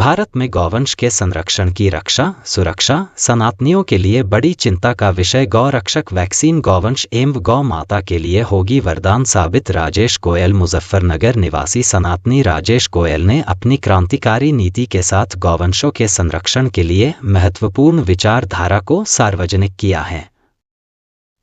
भारत में गौवंश के संरक्षण की रक्षा सुरक्षा सनातनियों के लिए बड़ी चिंता का विषय। गौरक्षक वैक्सीन गौवंश एवं गौ माता के लिए होगी वरदान साबित। राजेश गोयल मुजफ्फरनगर निवासी सनातनी राजेश गोयल ने अपनी क्रांतिकारी नीति के साथ गौवंशों के संरक्षण के लिए महत्वपूर्ण विचारधारा को सार्वजनिक किया है।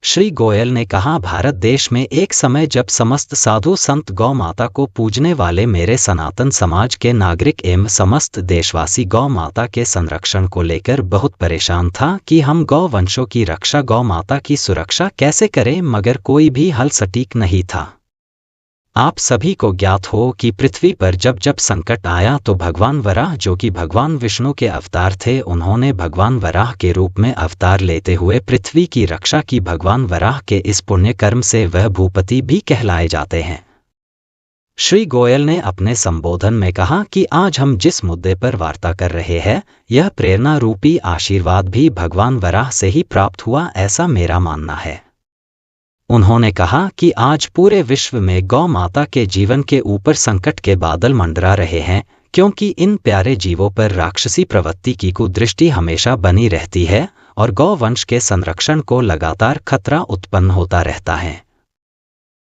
श्री गोयल ने कहा, भारत देश में एक समय जब समस्त साधु संत गौ माता को पूजने वाले मेरे सनातन समाज के नागरिक एवं समस्त देशवासी गौ माता के संरक्षण को लेकर बहुत परेशान था कि हम गौ वंशों की रक्षा गौ माता की सुरक्षा कैसे करें, मगर कोई भी हल सटीक नहीं था। आप सभी को ज्ञात हो कि पृथ्वी पर जब जब संकट आया तो भगवान वराह, जो कि भगवान विष्णु के अवतार थे, उन्होंने भगवान वराह के रूप में अवतार लेते हुए पृथ्वी की रक्षा की। भगवान वराह के इस पुण्य कर्म से वह भूपति भी कहलाए जाते हैं। श्री गोयल ने अपने संबोधन में कहा कि आज हम जिस मुद्दे पर वार्ता कर रहे हैं, यह प्रेरणा रूपी आशीर्वाद भी भगवान वराह से ही प्राप्त हुआ, ऐसा मेरा मानना है। उन्होंने कहा कि आज पूरे विश्व में गौ माता के जीवन के ऊपर संकट के बादल मंडरा रहे हैं, क्योंकि इन प्यारे जीवों पर राक्षसी प्रवृत्ति की कुदृष्टि हमेशा बनी रहती है और गौ वंश के संरक्षण को लगातार खतरा उत्पन्न होता रहता है।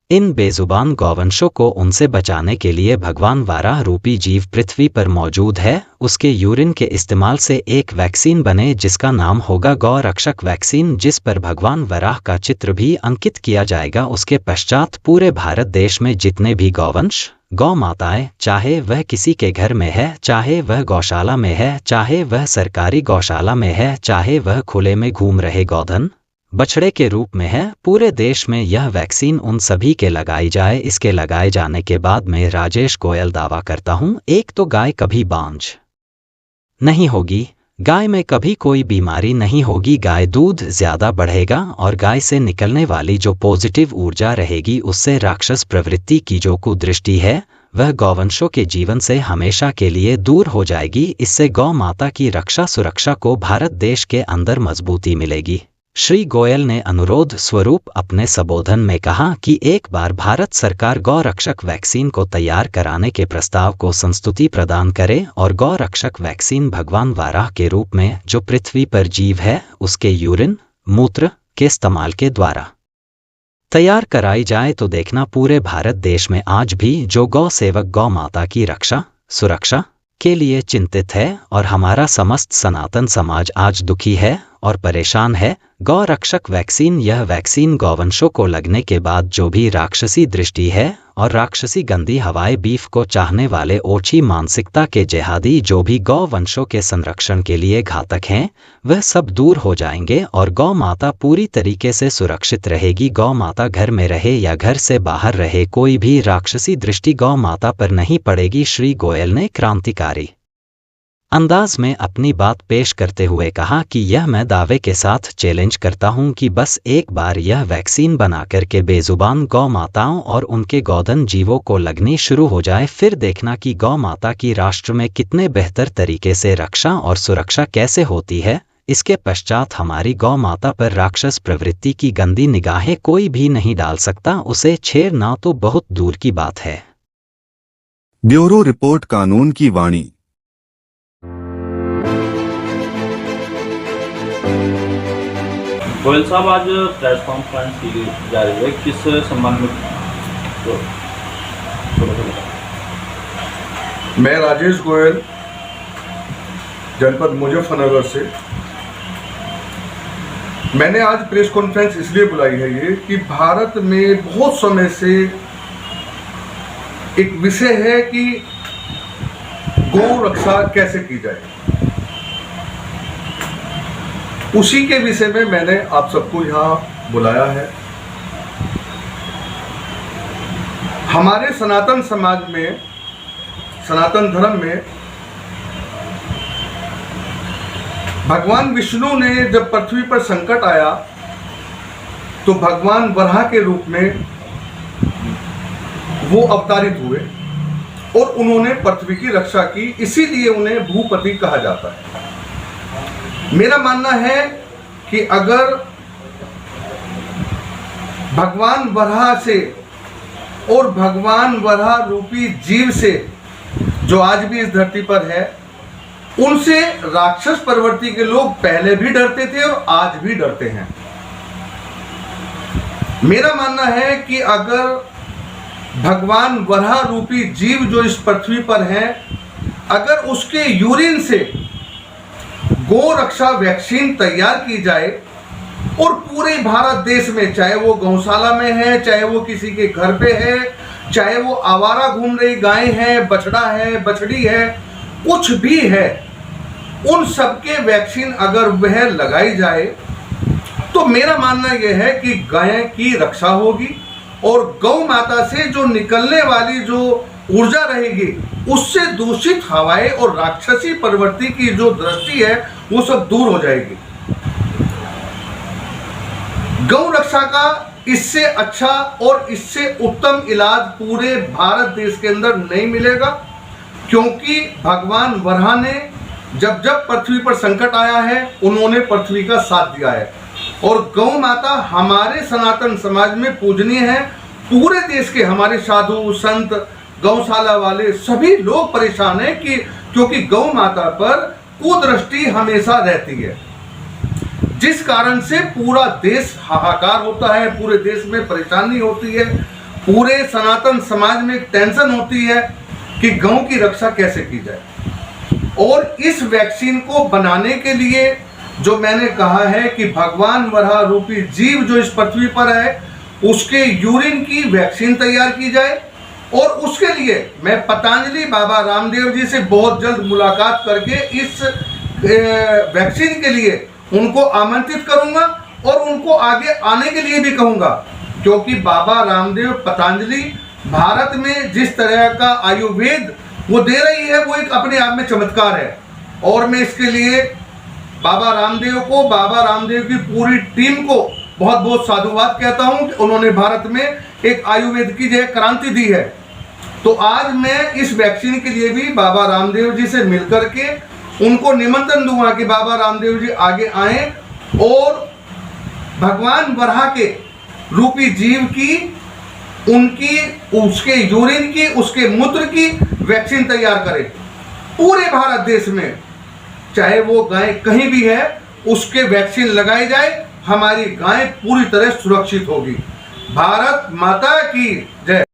इन बेजुबान गौवंशों को उनसे बचाने के लिए भगवान वाराह रूपी जीव पृथ्वी पर मौजूद है। उसके यूरिन के इस्तेमाल से एक वैक्सीन बने जिसका नाम होगा गौ रक्षक वैक्सीन, जिस पर भगवान वराह का चित्र भी अंकित किया जाएगा। उसके पश्चात पूरे भारत देश में जितने भी गौवंश गौ माताएं, चाहे वह किसी के घर में है, चाहे वह गौशाला में है, चाहे वह सरकारी गौशाला में है, चाहे वह खुले में घूम रहे गौधन बछड़े के रूप में है, पूरे देश में यह वैक्सीन उन सभी के लगाई जाए। इसके लगाए जाने के बाद मैं राजेश गोयल दावा करता हूं, एक तो गाय कभी बांझ नहीं होगी, गाय में कभी कोई बीमारी नहीं होगी, गाय दूध ज्यादा बढ़ेगा और गाय से निकलने वाली जो पॉजिटिव ऊर्जा रहेगी उससे राक्षस प्रवृत्ति की जो कुदृष्टि है वह गौवंशों के जीवन से हमेशा के लिए दूर हो जाएगी। इससे गौ माता की रक्षा सुरक्षा को भारत देश के अंदर मजबूती मिलेगी। श्री गोयल ने अनुरोध स्वरूप अपने संबोधन में कहा कि एक बार भारत सरकार गौ रक्षक वैक्सीन को तैयार कराने के प्रस्ताव को संस्तुति प्रदान करे और गौ रक्षक वैक्सीन भगवान वाराह के रूप में जो पृथ्वी पर जीव है उसके यूरिन मूत्र के इस्तेमाल के द्वारा तैयार कराई जाए तो देखना पूरे भारत देश में आज भी जो गौ सेवक गौ माता की रक्षा सुरक्षा के लिए चिंतित है और हमारा समस्त सनातन समाज आज दुखी है और परेशान है। गौ रक्षक वैक्सीन, यह वैक्सीन गौवंशों को लगने के बाद जो भी राक्षसी दृष्टि है और राक्षसी गंदी हवाएं बीफ को चाहने वाले ओछी मानसिकता के जेहादी जो भी गौ वंशों के संरक्षण के लिए घातक हैं, वह सब दूर हो जाएंगे और गौ माता पूरी तरीके से सुरक्षित रहेगी। गौ माता घर में रहे या घर से बाहर रहे, कोई भी राक्षसी दृष्टि गौ माता पर नहीं पड़ेगी। श्री गोयल ने क्रांतिकारी अंदाज में अपनी बात पेश करते हुए कहा कि यह मैं दावे के साथ चैलेंज करता हूं कि बस एक बार यह वैक्सीन बना करके बेजुबान गौ माताओं और उनके गौधन जीवों को लगनी शुरू हो जाए, फिर देखना कि गौ माता की राष्ट्र में कितने बेहतर तरीके से रक्षा और सुरक्षा कैसे होती है। इसके पश्चात हमारी गौ माता पर राक्षस प्रवृत्ति की गंदी निगाहें कोई भी नहीं डाल सकता, उसे छेड़ना तो बहुत दूर की बात है। ब्यूरो रिपोर्ट, कानून की वाणी। गोयल साहब, आज प्रेस कॉन्फ्रेंस की जा रही है, किस संबंध में? मैं राजेश गोयल, जनपद मुजफ्फरनगर से। मैंने आज प्रेस कॉन्फ्रेंस इसलिए बुलाई है ये कि भारत में बहुत समय से एक विषय है कि गौ रक्षा कैसे की जाए, उसी के विषय में मैंने आप सबको यहाँ बुलाया है। हमारे सनातन समाज में, सनातन धर्म में भगवान विष्णु ने जब पृथ्वी पर संकट आया तो भगवान वराह के रूप में वो अवतारित हुए और उन्होंने पृथ्वी की रक्षा की, इसीलिए उन्हें भूपति कहा जाता है। मेरा मानना है कि अगर भगवान वराह से और भगवान वराह रूपी जीव से जो आज भी इस धरती पर है उनसे राक्षस प्रवृत्ति के लोग पहले भी डरते थे और आज भी डरते हैं। मेरा मानना है कि अगर भगवान वराह रूपी जीव जो इस पृथ्वी पर है, अगर उसके यूरिन से गौ रक्षा वैक्सीन तैयार की जाए और पूरे भारत देश में, चाहे वो गौशाला में है, चाहे वो किसी के घर पे है, चाहे वो आवारा घूम रही गाय है, बछड़ा है, बछड़ी है, कुछ भी है, उन सबके वैक्सीन अगर वह लगाई जाए तो मेरा मानना यह है कि गाय की रक्षा होगी और गौ माता से जो निकलने वाली जो ऊर्जा रहेगी उससे दूषित हवाएं और राक्षसी प्रवृत्ति की जो दृष्टि है वो सब दूर हो जाएगी। गौ रक्षा का इससे अच्छा और इससे उत्तम इलाज पूरे भारत देश के अंदर नहीं मिलेगा, क्योंकि भगवान वराह ने जब जब पृथ्वी पर संकट आया है उन्होंने पृथ्वी का साथ दिया है और गौ माता हमारे सनातन समाज में पूजनीय है। पूरे देश के हमारे साधु संत गौशाला वाले सभी लोग परेशान हैं कि क्योंकि गौ माता पर कुदृष्टि हमेशा रहती है, जिस कारण से पूरा देश हाहाकार होता है, पूरे देश में परेशानी होती है, पूरे सनातन समाज में टेंशन होती है कि गौ की रक्षा कैसे की जाए। और इस वैक्सीन को बनाने के लिए जो मैंने कहा है कि भगवान वराह रूपी जीव जो इस पृथ्वी पर है उसके यूरिन की वैक्सीन तैयार की जाए और उसके लिए मैं पतंजलि बाबा रामदेव जी से बहुत जल्द मुलाकात करके इस वैक्सीन के लिए उनको आमंत्रित करूंगा और उनको आगे आने के लिए भी कहूंगा, क्योंकि बाबा रामदेव पतंजलि भारत में जिस तरह का आयुर्वेद वो दे रही है वो एक अपने आप में चमत्कार है। और मैं इसके लिए बाबा रामदेव को, बाबा रामदेव की पूरी टीम को बहुत बहुत साधुवाद कहता हूं कि उन्होंने भारत में एक आयुर्वेद की जो क्रांति दी है। तो आज मैं इस वैक्सीन के लिए भी बाबा रामदेव जी से मिलकर के उनको निमंत्रण दूंगा कि बाबा रामदेव जी आगे आए और भगवान वराह के रूपी जीव की, उनकी, उसके यूरिन की, उसके मूत्र की वैक्सीन तैयार करें पूरे भारत देश में, चाहे वो गाय कहीं भी है उसके वैक्सीन लगाई जाए, हमारी गाय पूरी तरह सुरक्षित होगी। भारत माता की जय।